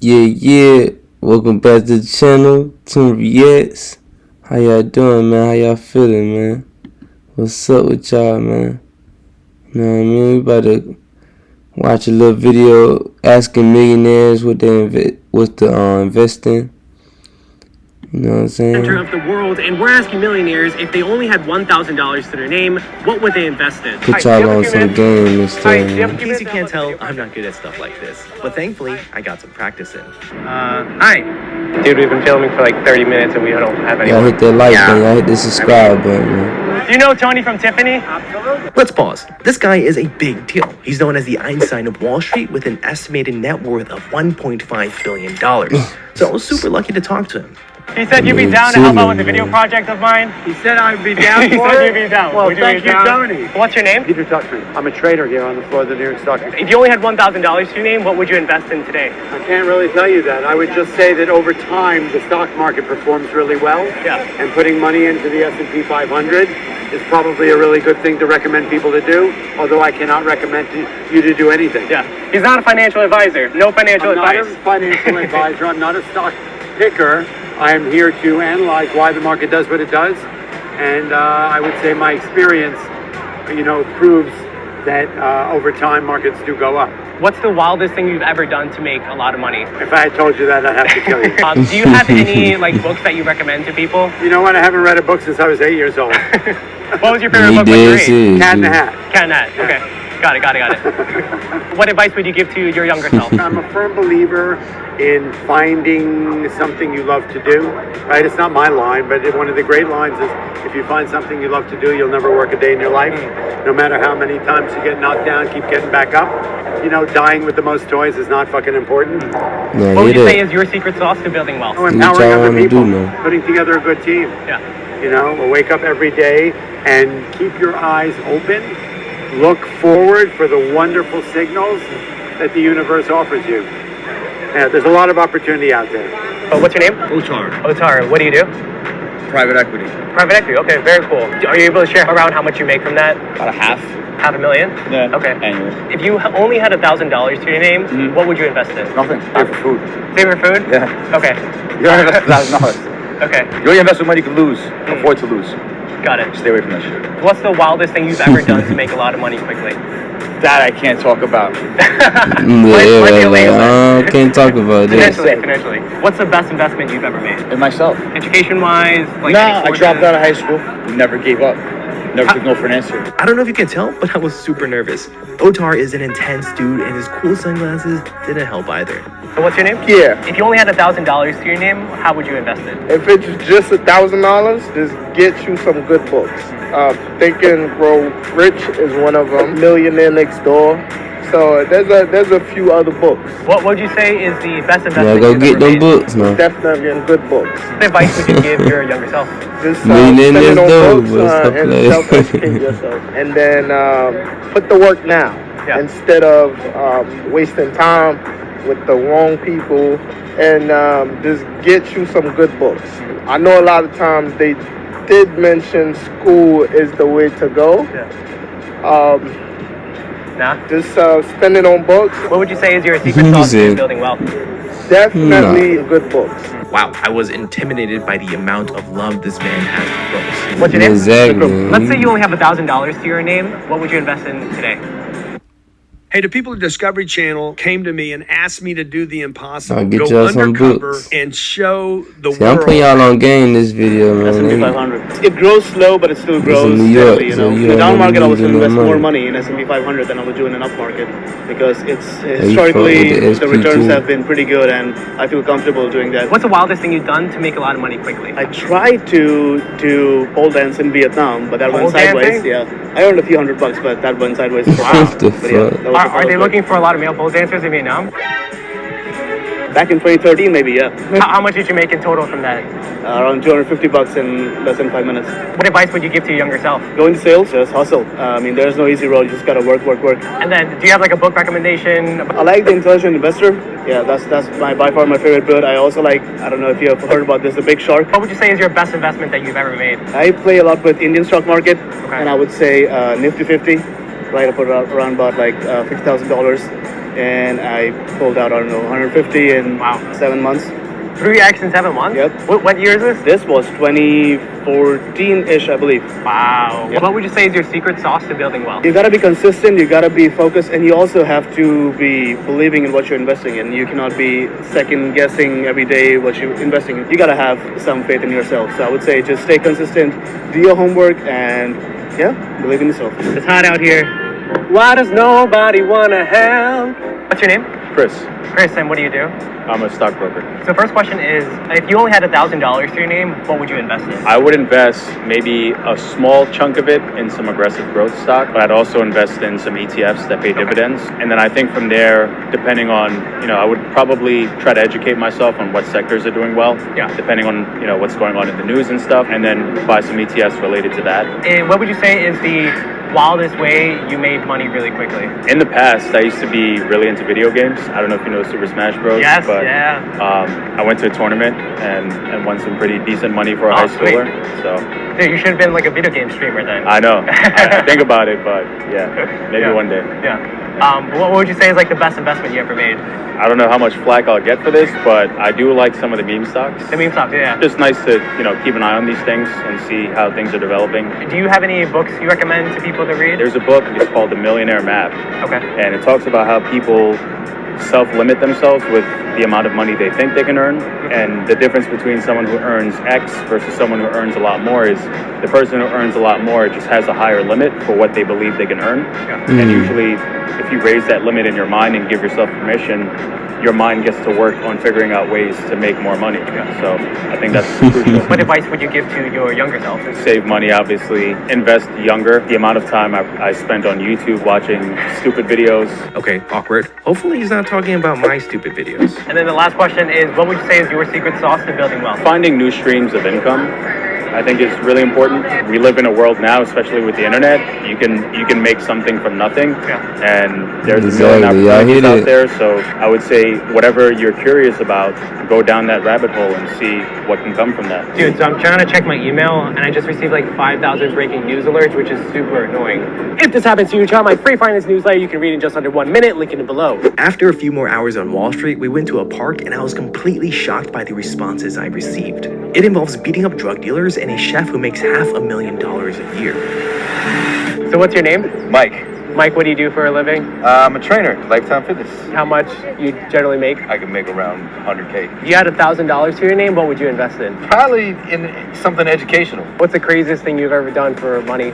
Yeah. Welcome back to the channel. Tune Reacts. How y'all doing, man? How y'all feeling, man? What's up with y'all, man? You know what I mean? We about to watch a little video asking millionaires what they invest in. You know what I'm saying? Center of the world, and we're asking millionaires if they only had $1,000 to their name, what would they invest in? Put y'all on some game and stuff. In case you can't tell, I'm not good at stuff like this, but thankfully, I got some practice in. Hi. Dude, we've been filming for like 30 minutes and we don't have any. Y'all hit that like button, y'all hit the subscribe button, man. Do you know Tony from Tiffany? Absolutely. Let's pause. This guy is a big deal. He's known as the Einstein of Wall Street with an estimated net worth of $1.5 billion. So I was super lucky to talk to him. He said you'd be down to help out with the video project of mine. He said I'd be down He for said it? you'd be down. Well, Would thank be you, down? Tony. What's your name? Peter Tuchman. I'm a trader here on the floor of the New York Stock Exchange. If you only had $1,000 to your name, what would you invest in today? I can't really tell you that. I would just say that over time, the stock market performs really well. Yeah. And putting money into the S&P 500 is probably a really good thing to recommend people to do, although I cannot recommend you to do anything. Yeah. He's not a financial advisor. No financial advice. I'm not a financial advisor. I'm not a stock picker. I am here to analyze why the market does what it does, and I would say my experience, proves that over time markets do go up. What's the wildest thing you've ever done to make a lot of money? If I had told you that, I'd have to kill you. Do you have any books that you recommend to people? You know what? I haven't read a book since I was 8 years old. What was your favorite book when you were 8? Cat in the Hat. Cat in the Hat. Okay. Got it. What advice would you give to your younger self? I'm a firm believer in finding something you love to do, right? It's not my line, but one of the great lines is, if you find something you love to do, you'll never work a day in your life. No matter how many times you get knocked down, keep getting back up. Dying with the most toys is not fucking important. Yeah, what would you say is your secret sauce to building wealth? Empowering other people, putting together a good team. Yeah. We'll wake up every day and keep your eyes open. Look forward for the wonderful signals that the universe offers you. Yeah, there's a lot of opportunity out there. Oh, what's your name? Otar. Otar. What do you do? Private equity. Private equity. Okay, very cool. Are you able to share around how much you make from that? About a half. $500,000? Yeah. Okay. Annually. If you only had $1,000 to your name, what would you invest in? Nothing. Save for food. Save for food? Yeah. Okay. You don't invest $1,000. Okay. You only invest with money you can lose. Afford to lose. Got it. Stay away from that shit. What's the wildest thing you've ever done to make a lot of money quickly? That I can't talk about. I can't talk about this. Financially. What's the best investment you've ever made? In myself. Education-wise? I dropped out of high school. Never gave up. Never took no for an answer. I don't know if you can tell, but I was super nervous. Otar is an intense dude, and his cool sunglasses didn't help either. So what's your name? Yeah. If you only had $1,000 to your name, how would you invest it? If it's just $1,000, just get you some good books. Think and Grow Rich is one of them. Millionaire Next Door. So there's a few other books. What would you say is the best investment? Yeah, go you've get ever them made? books, man. Definitely in good books. What advice would you give your younger self? Just Millionaire spend it Next Door, on but books stop and playing. self-educate yourself. And then put the work now. Yeah. Instead of wasting time with the wrong people, and just get you some good books. I know a lot of times they did mention school is the way to go. Yeah. Just spend it on books. What would you say is your secret sauce to building wealth? Definitely good books. Wow, I was intimidated by the amount of love this man has for books. What's your name? Exactly. Let's say you only have $1,000 to your name. What would you invest in today? Hey, the people at Discovery Channel came to me and asked me to do the impossible. I'll get Go y'all some undercover books. and show the See, I'm world. putting y'all on game this video, man. S&P 500. It grows slow, but it still grows in New York, steadily, so you In the down don't market, I really was lose invest no more money. money in S&P 500 than I would do in an up market because it's fuck with historically the the returns SP2. have been pretty good, and I feel comfortable doing that. What's the wildest thing you've done to make a lot of money quickly? I tried to pole dance in Vietnam, but that Pole went sideways. dancing? Yeah, I earned a few $100, but that went sideways. What the But yeah, fuck? that was a Are they solid looking for a lot of male pole dancers in Vietnam? Back in 2013, maybe, yeah. How much did you make in total from that? Around $250 in less than 5 minutes. What advice would you give to your younger self? Go into sales, just hustle. There's no easy road. You just gotta work. And then, do you have a book recommendation? I like The Intelligent Investor. Yeah, that's by far my favorite book. I also like, I don't know if you have heard about this, The Big Shark. What would you say is your best investment that you've ever made? I play a lot with Indian stock market, and I would say Nifty 50, right up around about like $50,000. and I pulled out, I don't know, 150 in 7 months. 3x in 7 months? Yep. What year is this? This was 2014-ish, I believe. Wow. Yep. What would you say is your secret sauce to building wealth? You gotta be consistent, you gotta be focused, and you also have to be believing in what you're investing in. You cannot be second guessing every day what you're investing in. You gotta have some faith in yourself. So I would say just stay consistent, do your homework, and yeah, believe in yourself. It's hot out here. Why does nobody wanna help? What's your name? Chris, Chris, and what do you do? I'm a stockbroker. So first question is, if you only had $1,000 to your name, what would you invest in? I would invest maybe a small chunk of it in some aggressive growth stock, but I'd also invest in some ETFs that pay dividends. And then I think from there, depending on, I would probably try to educate myself on what sectors are doing well, depending on, what's going on in the news and stuff, and then buy some ETFs related to that. And what would you say is the wildest way you made money really quickly? In the past, I used to be really into video games. I don't know if you know Super Smash Bros. Yes, but, yeah. I went to a tournament and won some pretty decent money for a high schooler. So, dude, you should have been like a video game streamer then. I know. I think about it, but maybe one day. Yeah. What would you say is like the best investment you ever made? I don't know how much flack I'll get for this, but I do like some of the meme stocks. The meme stocks, yeah. Just nice to, keep an eye on these things and see how things are developing. Do you have any books you recommend to people to read? There's a book, it's called The Millionaire Map. Okay. And it talks about how people self-limit themselves with the amount of money they think they can earn. And the difference between someone who earns X versus someone who earns a lot more is the person who earns a lot more just has a higher limit for what they believe they can earn. Yeah. And usually, if you raise that limit in your mind and give yourself permission, your mind gets to work on figuring out ways to make more money. Yeah. So I think that's crucial. What advice would you give to your younger self? Save money, obviously. Invest younger. The amount of time I spent on YouTube watching stupid videos. Okay, awkward. Hopefully he's not talking about my stupid videos. And then the last question is, what would you say is your secret sauce to building wealth? Finding new streams of income, I think, is really important. We live in a world now, especially with the internet, you can make something from nothing. Yeah. And there's a million opportunities out there. So I would say whatever you're curious about, go down that rabbit hole and see what can come from that. Dude, so I'm trying to check my email and I just received like 5,000 breaking news alerts, which is super annoying. If this happens to you, try my free finance newsletter. You can read in just under 1 minute, link in the below. After a few more hours on Wall Street, we went to a park and I was completely shocked by the responses I received. It involves beating up drug dealers and a chef who makes $500,000 a year. So what's your name? Mike. Mike, what do you do for a living? I'm a trainer, Lifetime Fitness. How much you generally make? I can make around 100K. If you had $1,000 to your name, what would you invest in? Probably in something educational. What's the craziest thing you've ever done for money?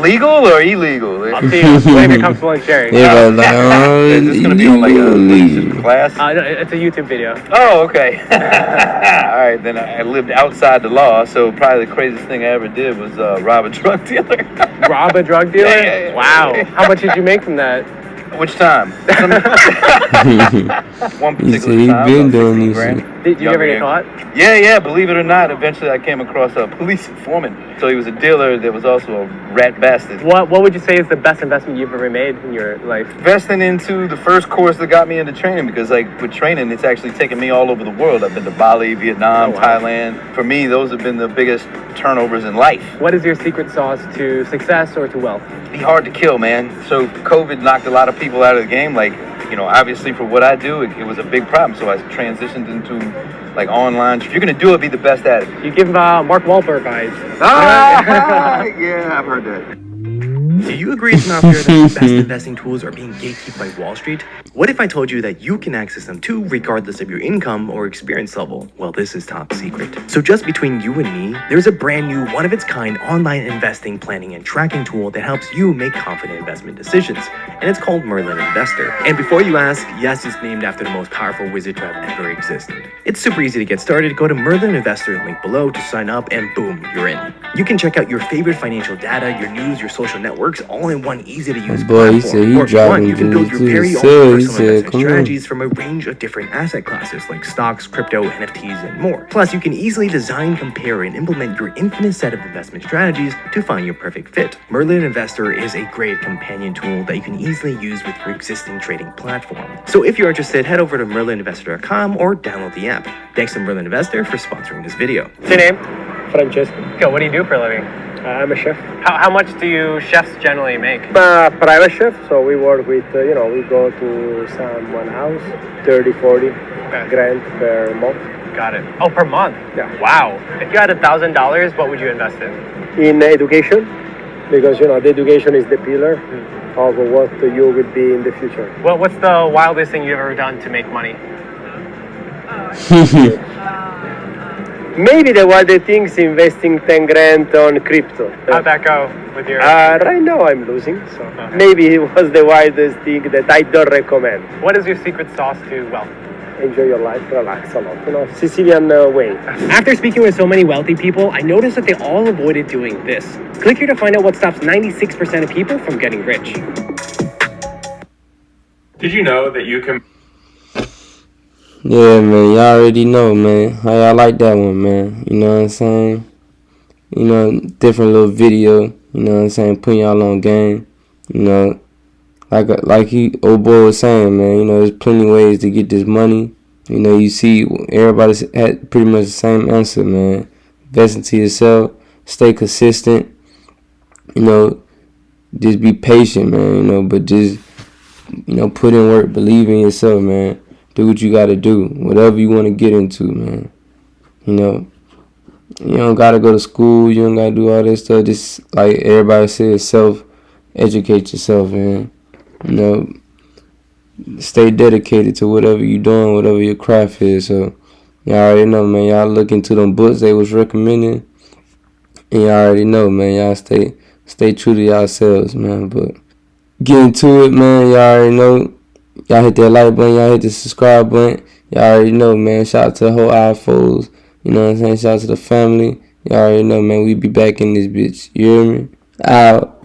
Legal or illegal? Up to you. Whatever you're comfortable in sharing. Yeah, is this going to be on like a class? No, it's a YouTube video. Oh, okay. All right, then I lived outside the law, so probably the craziest thing I ever did was rob a drug dealer. Rob a drug dealer? Yeah. Wow. How much did you make from that? Which time? One particular time. Been doing this. Did you ever get caught? Yeah. Believe it or not, eventually I came across a police informant. So he was a dealer that was also a rat bastard. What would you say is the best investment you've ever made in your life? Investing into the first course that got me into training, because like with training, it's actually taken me all over the world. I've been to Bali, Vietnam, Thailand. For me, those have been the biggest turnovers in life. What is your secret sauce to success or to wealth? Be hard to kill, man. So COVID knocked a lot of people out of the game. Like, obviously for what I do, it was a big problem. So I transitioned into like online. If you're gonna do it, be the best at it. You give Mark Wahlberg eyes. Yeah, I've heard that. Do you agree it's not fair that the best investing tools are being gatekept by Wall Street? What if I told you that you can access them too, regardless of your income or experience level? Well, this is top secret. So just between you and me, there's a brand new, one-of-its-kind online investing, planning, and tracking tool that helps you make confident investment decisions. And it's called Merlin Investor. And before you ask, yes, it's named after the most powerful wizard to have ever existed. It's super easy to get started. Go to Merlin Investor, link below to sign up, and boom, you're in. You can check out your favorite financial data, your news, your social networks, all in one easy-to-use boy, platform. he said he Or if you want, you can build your very own personal investment strategies from a range of different asset classes like stocks, crypto, NFTs, and more. Plus, you can easily design, compare, and implement your infinite set of investment strategies to find your perfect fit. Merlin Investor is a great companion tool that you can easily use with your existing trading platform. So if you're interested, head over to merlininvestor.com or download the app. Thanks to Merlin Investor for sponsoring this video. What's your name? Francesco. What do you do for a living? I'm a chef. How much do you chefs generally make? I'm a private chef, so we work with, we go to someone house, 30, 40 grand per month. Got it. Oh, per month? Yeah. Wow. If you had $1,000, what would you invest in? In education, because, the education is the pillar of what you will be in the future. Well, what's the wildest thing you've ever done to make money? Maybe the wildest thing is investing 10 grand on crypto. How'd that go with your... Right now I'm losing, so maybe it was the wildest thing that I don't recommend. What is your secret sauce to wealth? Enjoy your life, relax a lot, Sicilian way. After speaking with so many wealthy people, I noticed that they all avoided doing this. Click here to find out what stops 96% of people from getting rich. Did you know that you can... Yeah, man, y'all already know, man. How y'all like that one, man? You know what I'm saying? Different little video, you know what I'm saying? Putting y'all on game, like old boy was saying, man, there's plenty of ways to get this money. You see everybody had pretty much the same answer, man. Invest into yourself, stay consistent, just be patient, man, but just, put in work, believe in yourself, man. Do what you gotta do, whatever you want to get into, man. You don't gotta go to school, you don't gotta do all this stuff. Just like everybody says, educate yourself, man. Stay dedicated to whatever you're doing, whatever your craft is. So y'all already know, man. Y'all look into them books they was recommending, and y'all already know, man. Y'all stay true to yourselves, man. But get into it, man. Y'all already know. Y'all hit that like button, y'all hit the subscribe button. Y'all already know, man. Shout out to the whole I.F.Os. You know what I'm saying? Shout out to the family. Y'all already know, man. We be back in this bitch. You hear me? Out.